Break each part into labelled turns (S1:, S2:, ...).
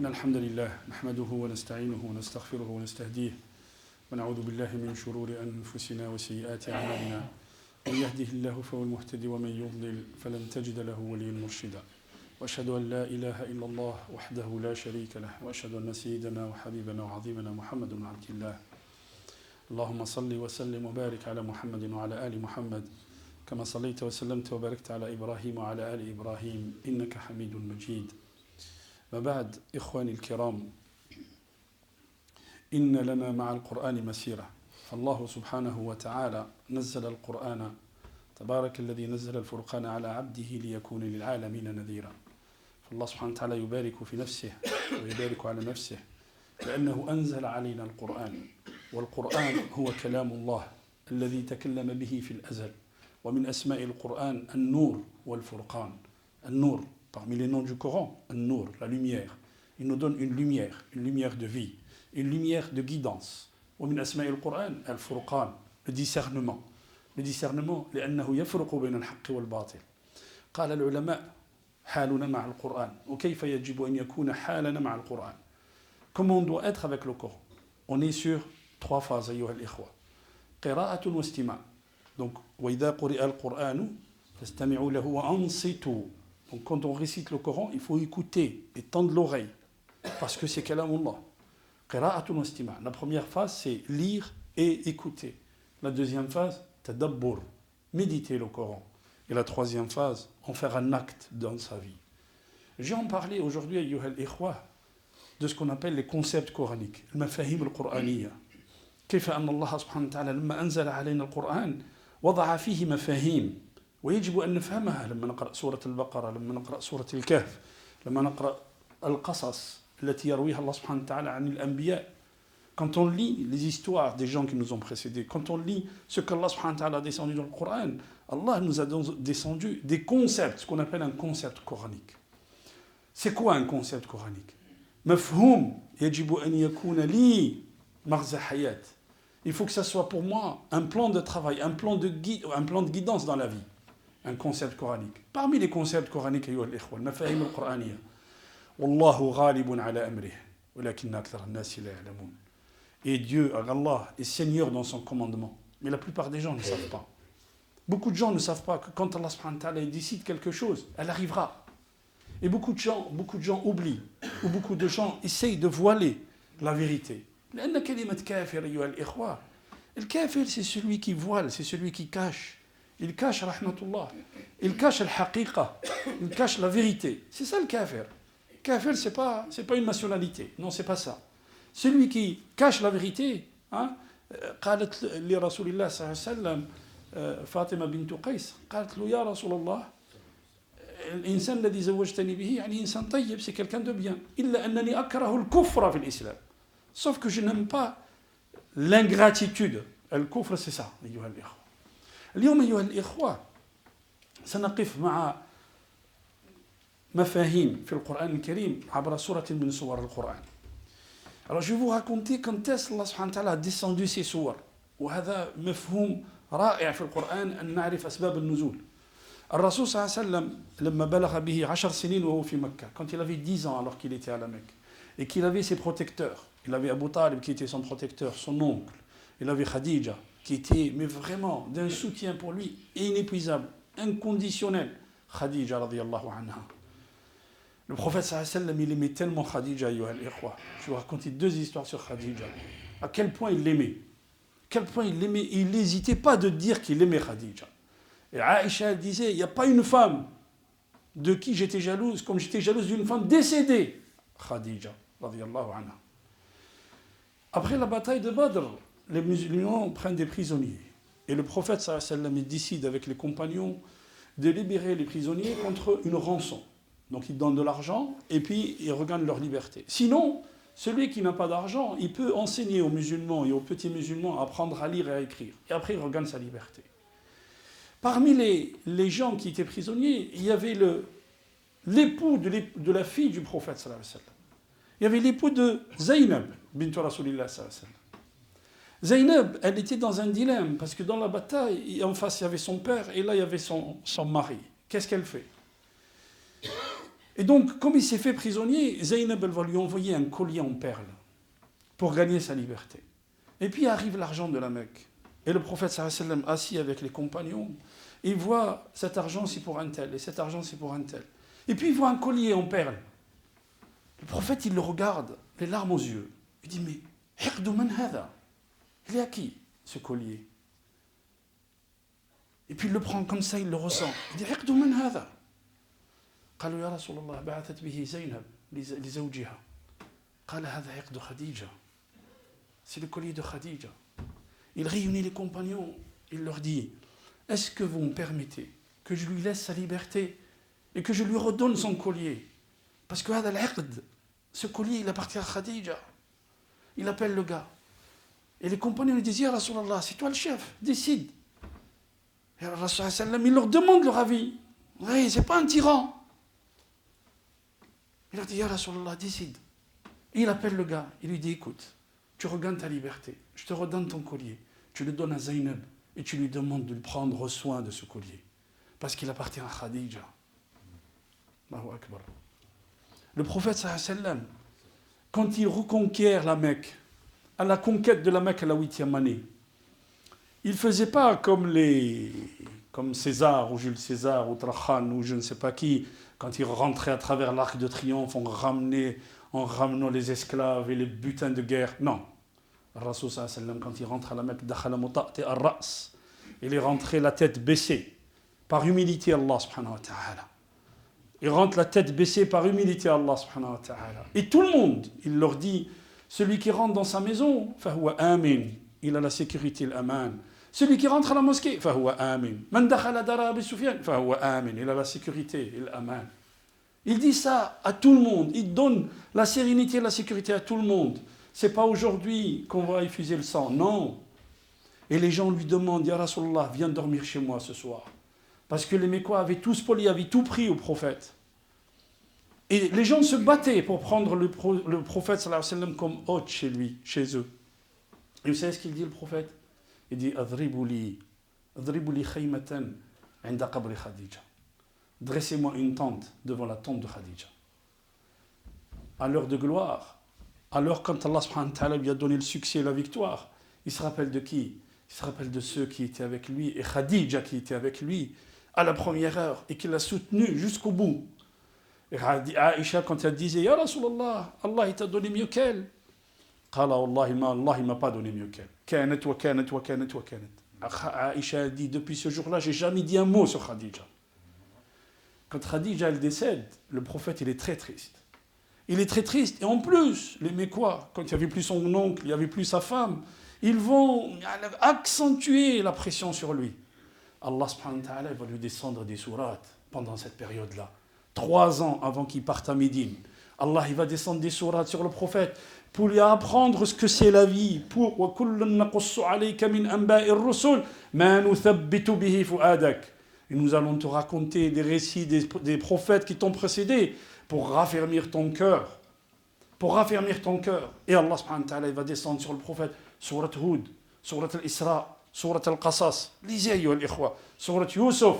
S1: إن الحمد لله نحمده ونستعينه ونستغفره ونستهديه ونعوذ بالله من شرور أنفسنا وسيئات أعمالنا من يهده الله فهو المهتدي ومن يضلل فلن تجد له وليا مرشدا وأشهد أن لا إله إلا الله وحده لا شريك له وأشهد أن سيدنا وحبيبنا وعظيمنا محمد بن عبد الله اللهم صل وسلم وبارك على محمد وعلى آل محمد كما صليت وسلمت وباركت على إبراهيم وعلى آل إبراهيم إنك حميد مجيد ما بعد إخواني الكرام إن لنا مع القرآن مسيرة فالله سبحانه وتعالى نزل القرآن تبارك الذي نزل الفرقان على عبده ليكون للعالمين نذيرا فالله سبحانه وتعالى يبارك في نفسه ويبارك على نفسه لأنه أنزل علينا القرآن والقرآن هو كلام الله الذي تكلم به في الأزل ومن أسماء القرآن النور والفرقان النور parmi les noms du Coran النور la lumière il nous donne une lumière de vie une lumière de guidance ومن أسماء القرآن الفرقان le discernement لأنه يفرق بين الحق والباطل قال العلماء حالنا مع القرآن وكيف يجب أن يكون حالنا مع القرآن comment on doit être avec le Coran on est sur 3 phases أيها الإخوة قراءة واستماع donc وإذا قرئ القرآن فاستمعوا له وأنصتوا donc quand on récite le Coran il faut écouter et tendre l'oreille parce que c'est kalamullah قراءة واستماع la première phase c'est lire et écouter la deuxième phase tadabbur méditer le Coran et la troisième phase en faire un acte dans sa vie j'ai en parlé aujourd'hui أيها الإخوة de ce qu'on appelle les concepts coraniques المفاهيم القرآنية كيف أن الله سبحانه وتعالى لما أنزل علينا القرآن وضع فيه مفاهيم ويجب أن نفهمها لما نقرأ سورة البقرة لما نقرأ سورة الكهف لما نقرأ القصص التي يرويها الله سبحانه وتعالى عن الأنبياء quand on lit les histoires des gens qui nous ont précédés quand on lit ce qu'Allah subhanahu wa ta'ala a descendu dans le Coran Allah nous a descendu des concepts ce qu'on appelle un concept coranique c'est quoi un concept coranique مفهوم يجب أن يكون لي مغزى حياة il faut que ça soit pour moi un plan de travail un plan de guidance dans la vie un concept coranique parmi les concepts coraniques أيها الإخوة المفاهيم القرآنية والله غالب على أمره ولكن أكثر الناس لا يعلمون et Dieu Allah est Seigneur dans son commandement mais la plupart des gens ne savent pas beaucoup de gens ne savent pas que quand Allah subhanahu wa ta'ala décide quelque chose elle arrivera et beaucoup de gens oublient ou beaucoup de gens essayent de voiler la vérité لأن كلمة كافر أيها الإخوة الكافر c'est celui qui voile c'est celui qui cache il cache rahmatullah il cache الحقيقة il cache la vérité c'est ça le kafir kafir c'est pas une nationalité non c'est pas ça celui qui cache la vérité hein قالت لرسول الله صلى الله عليه وسلم فاطمة بنت قيس قالت له يا رسول الله الإنسان الذي زوجتني به يعني إنسان طيب c'est quelqu'un de bien إلا أنني أكره الكفر في الإسلام sauf que je n'aime pas l'ingratitude الكفر c'est ça أيها الإخوة اليوم أيها الإخوة سنقف مع مفاهيم في القرآن الكريم عبر سورة من سور القرآن alors je vais vous raconter quand est-ce Allah سبحانه وتعالى a descendu ces sourates وهذا مفهوم رائع في القرآن أن نعرف أسباب النزول الرسول صلى الله عليه وسلم لما بلغ به 10 سنين وهو في مكة quand il avait 10 ans alors qu'il était à la Mecque et qu'il avait ses protecteurs il avait Abu Talib qui était son protecteur son oncle il avait Khadija qui était mais vraiment d'un soutien pour lui inépuisable inconditionnel Khadija radiyallahu anha le prophète sallallahu alayhi wa sallam il aimait tellement Khadija ayyuha al-ikhwa je vais vous raconter 2 histoires sur Khadija à quel point il l'aimait il n'hésitait pas de dire qu'il aimait Khadija et Aïcha disait il n'y a pas une femme de qui j'étais jalouse comme j'étais jalouse d'une femme décédée Khadija radiyallahu anha après la bataille de Badr les musulmans prennent des prisonniers et le prophète sallallahu alayhi wa sallam décide avec les compagnons de libérer les prisonniers contre une rançon donc ils donnent de l'argent et puis ils regagnent leur liberté sinon celui qui n'a pas d'argent il peut enseigner aux musulmans et aux petits musulmans à apprendre à lire et à écrire et après il regagne sa liberté parmi les gens qui étaient prisonniers il y avait l'époux de la fille du prophète sallallahu alayhi wa sallam il y avait l'époux de Zaynab bint Rasulillah sallallahu alayhi wa sallam Zaynab, elle était dans un dilemme, parce que dans la bataille, en face, il y avait son père, et là, il y avait son mari. Qu'est-ce qu'elle fait? Et donc, comme il s'est fait prisonnier, Zaynab va lui envoyer un collier en perles pour gagner sa liberté. Et puis arrive l'argent de la Mecque. Et le prophète sallallahu alayhi wa sallam, assis avec les compagnons, il voit cet argent c'est pour un tel, et cet argent c'est pour un tel. Et puis il voit un collier en perles. Le prophète, il le regarde, les larmes aux yeux. Il dit, mais, hiqdu man hada? Il est à qui, ce collier? Et puis il le prend comme ça, il le ressent. Il dit, hiqdu man hada? قالوا يا رسول الله بعثت به زينب لزوجها قال هذا عقد خديجة. C'est le collier de Khadija. Il réunit les compagnons, il leur dit, est-ce que vous me permettez que je lui laisse sa liberté et que je lui redonne son collier? Parce que ce collier, il appartient à Khadija. Il appelle le gars. Et les compagnons lui disent, Ya Rasulallah, c'est toi le chef, décide. Et le Rasul sallam, il leur demande leur avis. Oui, c'est pas un tyran. Il leur dit, Ya Rasulallah, décide. Et il appelle le gars, il lui dit, écoute, tu regagnes ta liberté, je te redonne ton collier, tu le donnes à Zaynab et tu lui demandes de prendre soin de ce collier. Parce qu'il appartient à Khadija. Allahu Akbar. Le prophète sallallahu alayhi wa sallam, quand il reconquiert la Mecque, à la conquête de la Mecque à la 8e année, il ne faisait pas comme César ou Jules César ou Trajan ou je ne sais pas qui, quand il rentrait à travers l'arc de triomphe en ramenant les esclaves et les butins de guerre. Non. Le Rasul sallallahu alayhi wa sallam, quand il rentre à la Mecque, il est rentré la tête baissée, par humilité à Allah subhanahu wa ta'ala. Il rentre la tête baissée par humilité à Allah subhanahu wa ta'ala. Et tout le monde, il leur dit, celui qui rentre dans sa maison, fahuwa amin, il a la sécurité, l'aman. Celui qui rentre à la mosquée, fahuwa amin. Man dakhala dara Abi Sufyan, fahuwa amin, il a la sécurité, l'aman. Il dit ça à tout le monde, il donne la sérénité et la sécurité à tout le monde. C'est pas aujourd'hui qu'on va effuser le sang, non. Et les gens lui demandent, Ya Rasulallah, viens dormir chez moi ce soir. Parce que les Mécois avaient tout spolié, avaient tout pris au prophète. Et les gens se battaient pour prendre le prophète sallallahu alayhi wa sallam comme hôte chez lui, chez eux. Et vous savez ce qu'il dit le prophète? Il dit Adribu li khaymatan inda qabri Khadija. Dressez-moi une tente devant la tombe de Khadija. À l'heure de gloire, alors quand Allah subhanahu wa ta'ala lui a donné le succès et la victoire, il se rappelle de qui? Il se rappelle de ceux qui étaient avec lui, et Khadija qui était avec lui à la première heure et qui l'a soutenu jusqu'au bout. Et Aïcha, quand elle disait Ya Rasulallah, Allah il t'a donné mieux qu'elle. Allah il m'a pas donné mieux qu'elle. Kanat wa kanat wa kanat wa kanat. Aïcha dit, depuis ce jour-là, j'ai jamais dit un mot sur Khadija. Quand Khadija elle décède, le prophète il est très triste. Il est très triste. Et en plus, les Mécois, quand il n'y avait plus son oncle, il n'y avait plus sa femme, ils vont accentuer la pression sur lui. Allah subhanahu wa ta'ala va lui descendre des sourates pendant cette période-là. 3 ans avant qu'il parte à Médine. Allah il va descendre des sourates sur le prophète pour lui apprendre ce que c'est la vie. Pour وَكُلًّا نَقُصُّ عَلَيْكَ مِنْ أَنْبَاءِ الرُّسُلِ مَا نُثَبِّتُ بِهِ فُؤَادَكَ. Et nous allons te raconter des récits des prophètes qui t'ont précédé pour raffermir ton cœur. Pour raffermir ton cœur. Et Allah subhanahu wa ta'ala il va descendre sur le prophète. Surat Hud, Surat Al-Isra, Surat Al-Qasas. Lisez, ayyuha al-ikhwa. Surat Yusuf.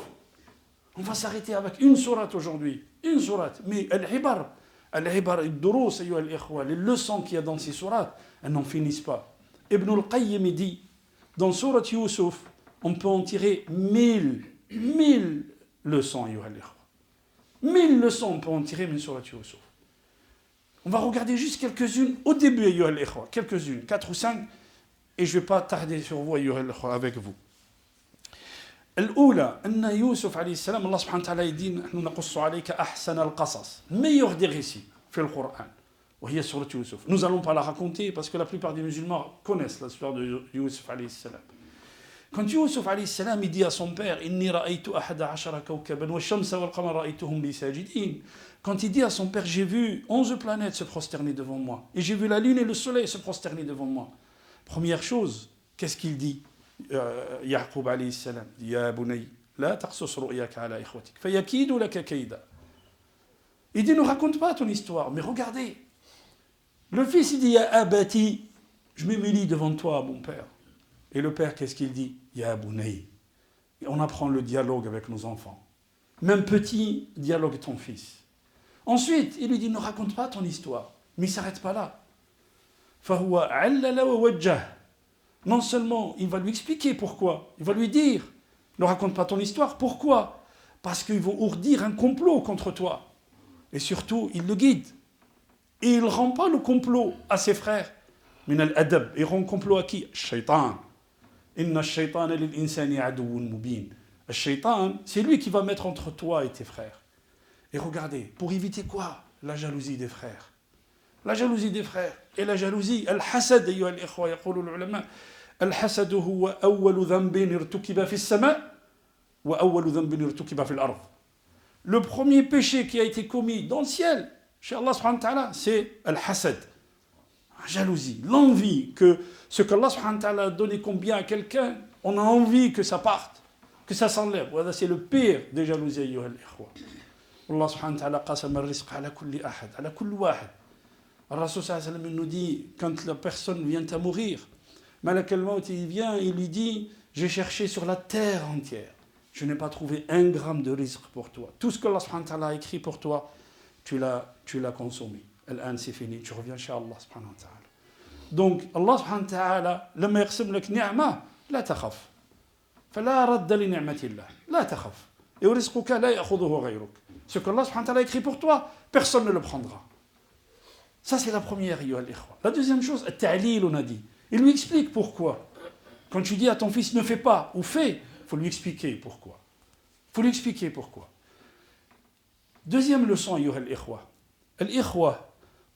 S1: On va s'arrêter avec une sourate aujourd'hui. Une sourate. Mais Al-Ibar, Al-Durus, ayyuha al-ikhwa, les leçons qu'il y a dans ces sourates, elles n'en finissent pas. Ibn al-Qayyim dit, dans Surat Yusuf, on peut en tirer 1000 leçons, ayyuha al-ikhwa. 1000 leçons on peut en tirer d'une Surat Yusuf. On va regarder juste quelques-unes au début, ayyuha al-ikhwa. Quelques-unes, 4 ou 5, et je ne vais pas tarder sur vous, ayyuha al-ikhwa, avec vous. الأولى أن يوسف عليه السلام الله سبحانه وتعالى يدين نحن نقص عليك أحسن القصص meilleur des récits في القرآن وهي سورة يوسف. Nous n'allons pas la raconter parce que la plupart des musulmans connaissent l'histoire de Yusuf عليه السلام. Quand Yusuf عليه السلام il dit à son père إني رأيت 11 كوكبا والشمس والقمر رأيتهم لي ساجدين. Quand il dit à son père j'ai vu 11 planètes se prosterner devant moi et j'ai vu la lune et le soleil se prosterner devant moi. Première chose, qu'est-ce qu'il dit? Yaqub alayhi salam dit Ya bunay, la taqsus ru'yaka ala ikhwatik, fayakidu laka kayda. Il dit ne raconte pas ton histoire, mais regardez. Le fils il dit Ya abati, je m'humilie devant toi mon père. Et le père qu'est-ce qu'il dit? Ya bunay. On apprend le dialogue avec nos enfants. Même petit, dialogue ton fils. Ensuite, il lui dit, ne raconte pas ton histoire. Mais il ne s'arrête pas là. فَهُوَ عَلَّلَ وَوَجَّهَ. Non seulement il va lui expliquer pourquoi, il va lui dire, ne raconte pas ton histoire, pourquoi? Parce qu'ils vont ourdir un complot contre toi. Et surtout, il le guide. Et il ne rend pas le complot à ses frères. من الأدب. Il rend complot à qui? الشيطان. إن الشيطان للإنسان عدو مبين. Le shaitan, c'est lui qui va mettre entre toi et tes frères. Et regardez, pour éviter quoi? La jalousie des frères. La jalousie des frères. Et la jalousie, al-hasad, أيها الإخوة يقول العلماء, الحسد هو أول ذنب ارتكب في السماء وأول ذنب ارتكب في الأرض. Le premier péché qui a été commis dans le ciel, chez Allah subhanahu wa ta'ala, c'est al-hasad. La jalousie, l'envie que ce qu'Allah subhanahu wa ta'ala a donné comme bien à quelqu'un, on a envie que ça parte, que ça s'enlève. Voilà, c'est le pire des jalousies, أيها الإخوة. Allah subhanahu wa ta'ala قسم الرزق على كل أحد, على كل واحد. Le Rasul sallallahu alayhi wa sallam nous dit, quand la personne vient à mourir, Malak al-Maut, il vient, il lui dit, j'ai cherché sur la terre entière. Je n'ai pas trouvé un gramme de rizq pour toi. Tout ce que Allah subhanahu wa ta'ala a écrit pour toi, tu l'as consommé. Al-an, c'est fini, tu reviens chez Allah subhanahu wa ta'ala. Donc, Allah subhanahu wa ta'ala, لما يقسم لك نعمة, لا تخف. فلا رد لنعمة الله. لا تخف. Et ورزقك لا يأخذه غيرك. Ce que Allah subhanahu wa ta'ala a écrit pour toi, personne ne le prendra. Ça, c'est la première, أيها الإخوة. La deuxième chose, التعليل, on a dit. Il lui explique pourquoi. Quand tu dis à ton fils, ne fais pas, ou fais, il faut lui expliquer pourquoi. Il faut lui expliquer pourquoi. Deuxième leçon, أيها الإخوة. الإخوة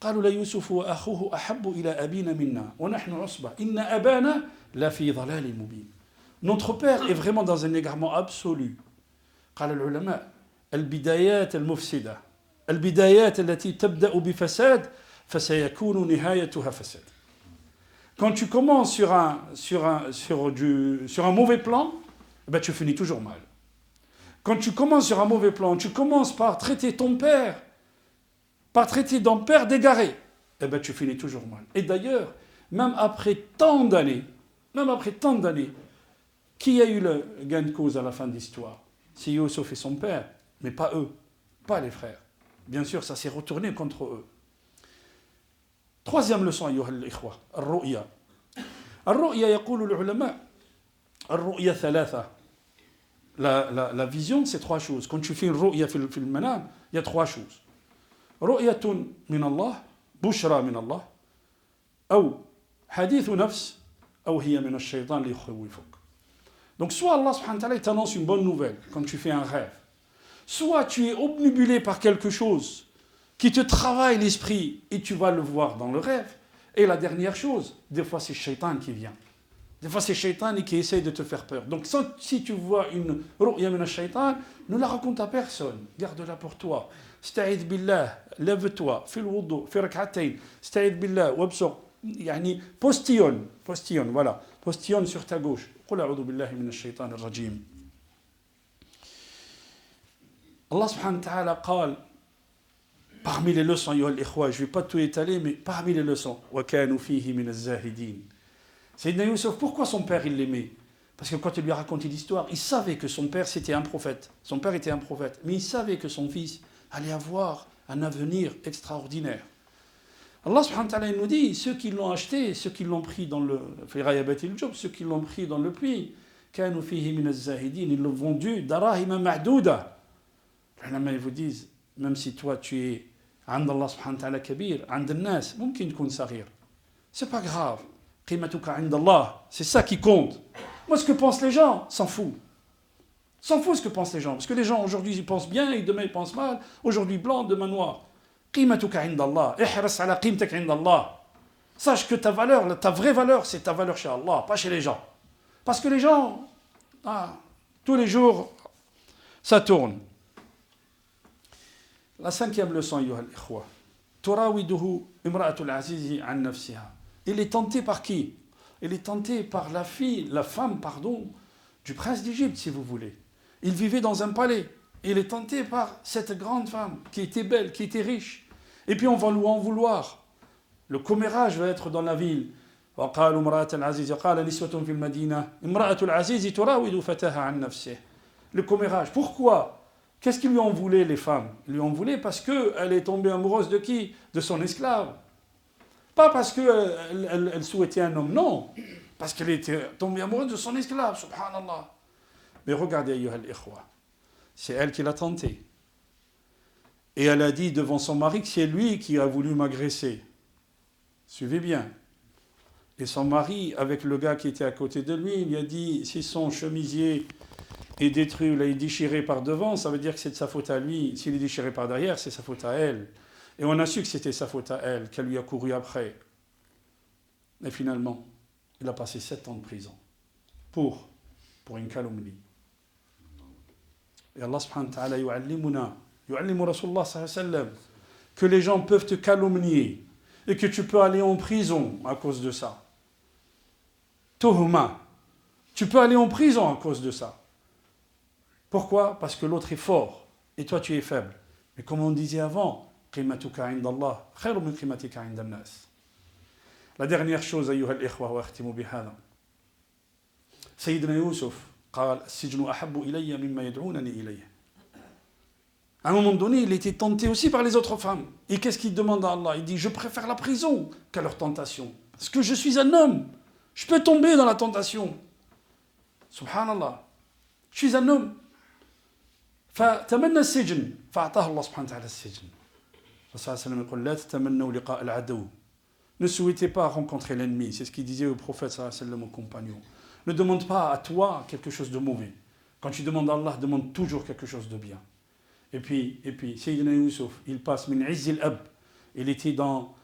S1: قالوا ليوسف وأخوه أحب إلى أبينا منا ونحن عصبة إن أبانا لفي ضلال مبين. Notre père est vraiment dans un égarement absolu. قال العلماء البدايات المفسدة البدايات التي تبدأ بفساد فسيكون نهايتها فساد. Quand tu commences sur un mauvais plan, ben tu finis toujours mal. Quand tu commences sur un mauvais plan, tu commences par traiter ton père, par traiter ton père d'égaré, eh ben tu finis toujours mal. Et d'ailleurs, même après tant d'années, qui a eu le gain de cause à la fin de l'histoire? C'est Youssef et son père, mais pas eux, pas les frères. Bien sûr, ça s'est retourné contre eux. Troisième leçon, أيها الإخوة, الرؤيا. الرؤيا يقول العلماء الرؤيا ثلاثة. La vision, c'est trois choses. Quand tu fais une ru'ya في المنام, il y a trois choses. رؤية من الله, بشرى من الله, أو حديث نفس, أو هي من الشيطان ليخوفك. Donc soit Allah subhanahu wa ta'ala t'annonce une bonne nouvelle quand tu fais un rêve, soit tu es obnubilé par quelque chose qui te travaille l'esprit et tu vas le voir dans le rêve. Et la dernière chose, des fois c'est Shaitan qui vient. Des fois c'est Shaitan qui essaye de te faire peur. Donc si tu vois une ru'ya min al-Shaitan, ne la raconte à personne. Garde-la pour toi. Sta'id billah, lève-toi, fais le wudu, fais rak'atayn. Sta'id billah, wabsur. Yani postillonne, voilà. Postillonne sur ta gauche. Qul a'udhu billahi min al-Shaitan al-rajim. Allah subhanahu wa ta'ala قال, parmi les leçons, je ne vais pas tout étaler, mais parmi les leçons, وَكَانُوا فِيهِ مِنَ الزَّاهِدِينَ. Sayyidina Youssef, pourquoi son père il l'aimait? Parce que quand il lui a raconté l'histoire, il savait que son père c'était un prophète. Son père était un prophète, mais il savait que son fils allait avoir un avenir extraordinaire. Allah subhanahu wa ta'ala il nous dit, ceux qui l'ont acheté, ceux qui l'ont pris dans le ceux qui l'ont pris dans le puits, كَانُوا فِيهِ مِنَ الزَّاهِدِينَ, ils l'ont vendu دراهم معدودة. Les ulama ils vous disent, même si toi tu es عند الله سبحانه وتعالى كبير عند الناس ممكن تكون صغير, c'est pas grave. قيمتك عند الله, c'est ça qui compte. Moi ce que pensent les gens, s'en fout ce que pensent les gens, parce que les gens aujourd'hui ils pensent bien et demain ils pensent mal, aujourd'hui blanc, demain noir. قيمتك عند الله, احرص على قيمتك عند الله. Sache que ta valeur, ta vraie valeur, c'est ta valeur chez Allah, pas chez les gens. Parce que les gens, tous les jours, ça tourne. La cinquième leçon, أيها الإخوة, تراوده امرأة العزيز عن نفسها. Il est tenté par qui? Il est tenté par la femme, du prince d'Égypte, si vous voulez. Il vivait dans un palais. Il est tenté par cette grande femme qui était belle, qui était riche. Et puis on va lui en vouloir. Le commérage va être dans la ville. وقالوا امرأة العزيز قال نسوة في المدينة امرأة العزيز تراود فتاها عن نفسه. Le commérage. Pourquoi? Qu'est-ce qu'ils lui en voulaient, les femmes? Ils lui en voulaient parce qu'elle est tombée amoureuse de qui? De son esclave. Pas parce qu'elle souhaitait un homme, non. Parce qu'elle était tombée amoureuse de son esclave, subhanallah. Mais regardez, ayyuha al-ikhwa, c'est elle qui l'a tenté. Et elle a dit devant son mari que c'est lui qui a voulu m'agresser. Suivez bien. Et son mari, avec le gars qui était à côté de lui, il lui a dit, si son chemisier est détruit ou est déchiré par devant, ça veut dire que c'est de sa faute à lui. S'il est déchiré par derrière, c'est sa faute à elle. Et on a su que c'était sa faute à elle, qu'elle lui a couru après. Et finalement, il a passé 7 ans de prison. Pour une calomnie. Et Allah subhanahu wa ta'ala yu'allimu Rasulullah sallallahu alayhi wa sallam, que les gens peuvent te calomnier et que tu peux aller en prison à cause de ça. Tuhma. Tu peux aller en prison à cause de ça. Pourquoi? Parce que l'autre est fort et toi tu es faible. Mais comme on disait avant, qimatuka 'inda Allah khairu min qimatika 'inda an-nas. La dernière chose, ayyuha al-ikhwa, wa akhtimu bihadha. Sayyidina Yusuf قال السجن أحب إلي مما يدعونني إليه. À un moment donné, il était tenté aussi par les autres femmes. Et qu'est-ce qu'il demande à Allah? Il dit, je préfère la prison qu'à leur tentation. Parce que je suis un homme. Je peux tomber dans la tentation. Subhanallah. Je suis un homme. فتمنى السجن فأعطاه الله سبحانه وتعالى السجن. صلى الله عليه وسلم يقول لا تتمنوا لقاء العدو. Ne souhaitez pas rencontrer l'ennemi. C'est ce qu'il disait au prophète sallallahu alayhi wa sallam, au compagnon. Ne demande pas à toi quelque chose de mauvais. Quand tu demandes à Allah, demande toujours quelque chose de bien. Et puis Sayyidina Yusuf, il passe min izzil ab. Il était dans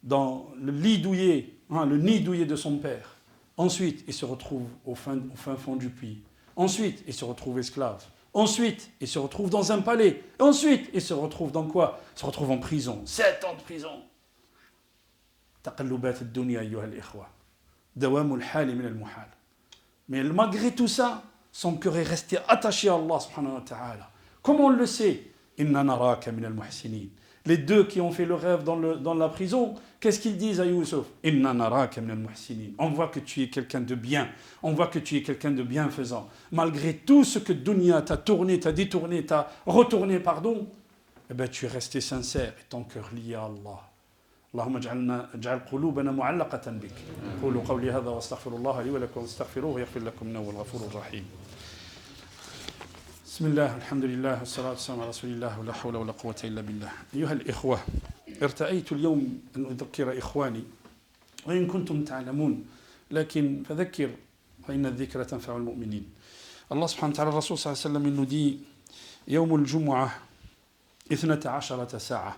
S1: le lit douillet, le nid douillet de son père. Ensuite, il se retrouve au fin fond du puits. Ensuite, il se retrouve esclave. Ensuite, il se retrouve dans un palais. Ensuite, il se retrouve dans quoi? Il se retrouve en prison. 7 ans de prison. Taqallubat ad-dunya ayyuha al-ikhwa. Dawamul hali min al-muhal. Mais malgré tout ça, son cœur est resté attaché à Allah subhanahu wa ta'ala. Comment on le sait? Inna naraka min al-muhsinin. Les deux qui ont fait le rêve dans la prison, qu'est-ce qu'ils disent à Yusuf? Inna naraka min al-muhsinin. On voit que tu es quelqu'un de bien. On voit que tu es quelqu'un de bienfaisant. Malgré tout ce que dunya t'a tourné, t'a détourné, t'a retourné, pardon, eh bien tu es resté sincère et ton cœur lié à Allah. اللهم اجعل قلوبنا معلقة بك. قولوا قولي هذا واستغفر الله لي ولكم واستغفروه يغفر لكم إنه هو الغفور الرحيم. بسم الله الحمد لله والصلاة والسلام على رسول الله ولا حول ولا قوة إلا بالله. أيها الإخوة، ارتأيت اليوم أن أذكر إخواني وإن كنتم تعلمون لكن فذكر فإن الذكر تنفع المؤمنين. الله سبحانه وتعالى الرسول صلى الله عليه وسلم إنه دي يوم الجمعة 12 ساعة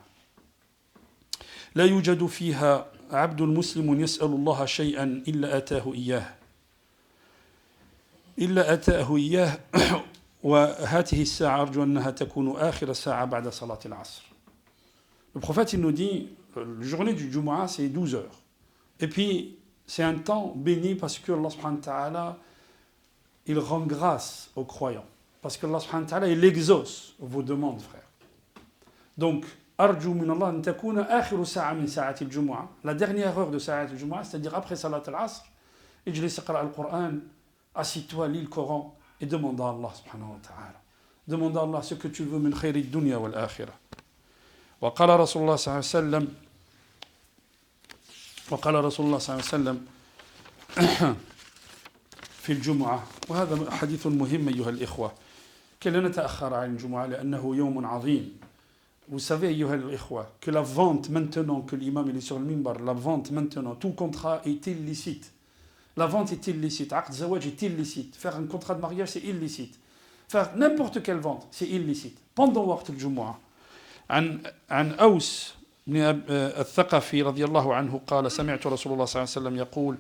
S1: لا يوجد فيها عبد مسلم يسأل الله شيئا إلا أتاه إياه وهذه الساعة أرجو أنها تكون آخر ساعة بعد صلاة العصر. Le prophète il nous dit, la journée du Jumu'ah c'est 12 heures. Et puis c'est un temps béni parce que Allah subhanahu wa ta'ala il rend grâce aux croyants. Parce que Allah subhanahu wa ta'ala il exauce vos demandes, frères. Donc أرجو من الله أن تكون آخر ساعة من ساعة الجمعة. La dernière heure de ساعة الجمعة, c'est-à-dire après Salat al-Asr, اجلس اقرأ القرآن, assis-toi, lis le Coran et demande à Allah subhanahu wa ta'ala. Demande à Allah ce que tu veux من خير الدنيا والآخرة. وقال رسول الله صلى الله عليه وسلم في الجمعة, وهذا حديث مهم أيها الإخوة, كي لا نتأخر عن الجمعة لأنه يوم عظيم. Vous savez, ayyuha al-ikhwa, que la vente maintenant, que l'imam il est sur le minbar, la vente maintenant, tout contrat est illicite. La vente est illicite. Aqd zawaj est illicite. Faire un contrat de mariage, c'est illicite. Faire n'importe quelle vente, c'est illicite. Pendant وقت الجمعة. عن أوس بن الثقفي رضي الله عنه قال سمعت رسول الله صلى الله عليه وسلم يقول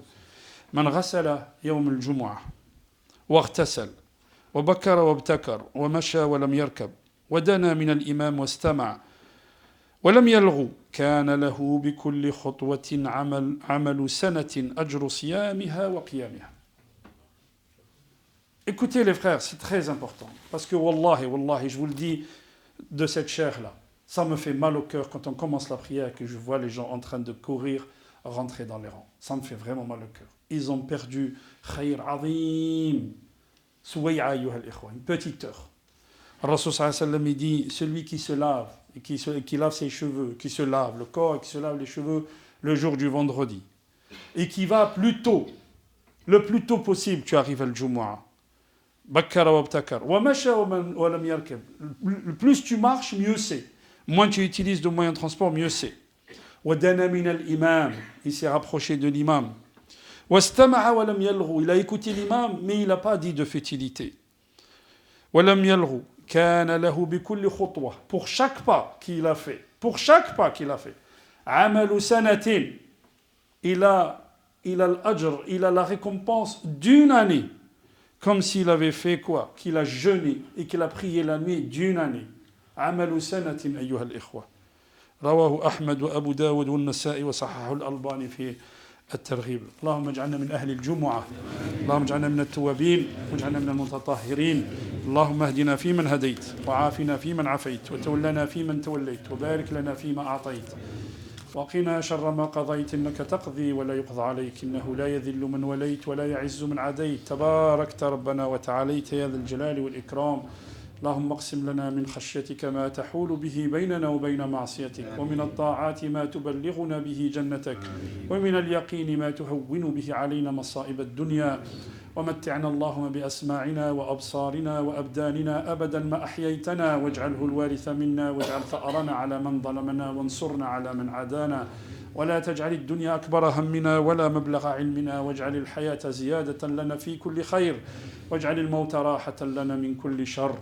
S1: من غسل يوم الجمعة واغتسل وبكر وابتكر ومشى ولم يركب ودنا من الإمام واستمع ولم يلغو كان له بكل خطوة عمل سنة أجر صيامها وقيامها. Écoutez les frères, c'est très important. Parce que wallahi, je vous le dis de cette chair-là, ça me fait mal au cœur quand on commence la prière et que je vois les gens en train de courir, rentrer dans les rangs. Ça me fait vraiment mal au cœur. Ils ont perdu khayr azim. Souway'a ayyuha al-ikhwa, une petite heure. Rasul sallallahu alayhi wa sallam, il dit, celui qui se lave, et qui lave ses cheveux, qui se lave le corps et qui se lave les cheveux le jour du vendredi, et qui va plus tôt, le plus tôt possible, tu arrives à l'Jumu'ah. Bakkara wa abtakar. Wa masha wa lam yarkab. Plus tu marches, mieux c'est. Moins tu utilises de moyens de transport, mieux c'est. Wa dana min al-imam. Il s'est rapproché de l'imam. Wa stama'a wa lam yalghu. Il a écouté l'imam, mais il n'a pas dit de futilité. Wa lam yalghu. Kana lahu bi kulli khutwa. Pour chaque pas qu'il a fait. Amalu sanatin. Il a l'ajr, il a la récompense d'une année. Comme s'il avait fait quoi? Qu'il a jeûné et qu'il a prié la nuit d'une année. عمل سنة أيها الإخوة. رواه أحمد وأبو داود والنسائي وصححه الألباني في الترغيب. اللهم اجعلنا من أهل الجمعة، اللهم اجعلنا من التوابين، واجعلنا من المتطهرين. اللهم اهدنا فيمن هديت، وعافنا فيمن عافيت، وتولنا فيمن توليت، وبارك لنا فيما أعطيت، وقنا شر ما قضيت، إنك تقضي ولا يقضى عليك، إنه لا يذل من وليت ولا يعز من عاديت، تباركت ربنا وتعاليت يا ذا الجلال والإكرام. اللهم اقسم لنا من خشيتك ما تحول به بيننا وبين معصيتك، ومن الطاعات ما تبلغنا به جنتك، ومن اليقين ما تهون به علينا مصائب الدنيا، ومتعنا اللهم بأسماعنا وأبصارنا وأبداننا أبدا ما أحييتنا، واجعله الوارث منا، واجعل ثأرنا على من ظلمنا، وانصرنا على من عادانا، ولا تجعل الدنيا أكبر همنا ولا مبلغ علمنا، واجعل الحياة زيادة لنا في كل خير، واجعل الموت راحة لنا من كل شر.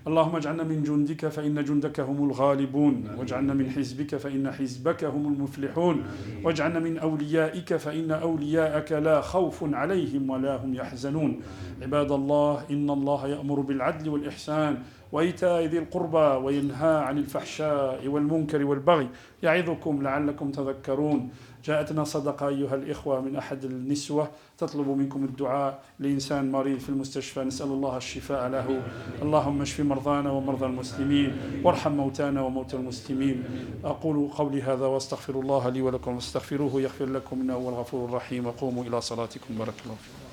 S1: اللهم اجعلنا من جندك فإن جندك هم الغالبون، واجعلنا من حزبك فإن حزبك هم المفلحون، واجعلنا من أوليائك فإن أولياءك لا خوف عليهم ولا هم يحزنون. عباد الله، إن الله يأمر بالعدل والإحسان وإيتاء ذي القربى وينهى عن الفحشاء والمنكر والبغي يعظكم لعلكم تذكرون. جاءتنا صدقة أيها الإخوة من أحد النسوة تطلب منكم الدعاء لإنسان مريض في المستشفى، نسأل الله الشفاء له. اللهم اشف مرضانا ومرضى المسلمين، وارحم موتانا وموتى المسلمين. أقول قولي هذا واستغفر الله لي ولكم، واستغفروه يغفر لكم إنه هو الغفور الرحيم. وقوموا إلى صلاتكم بارك الله فيكم.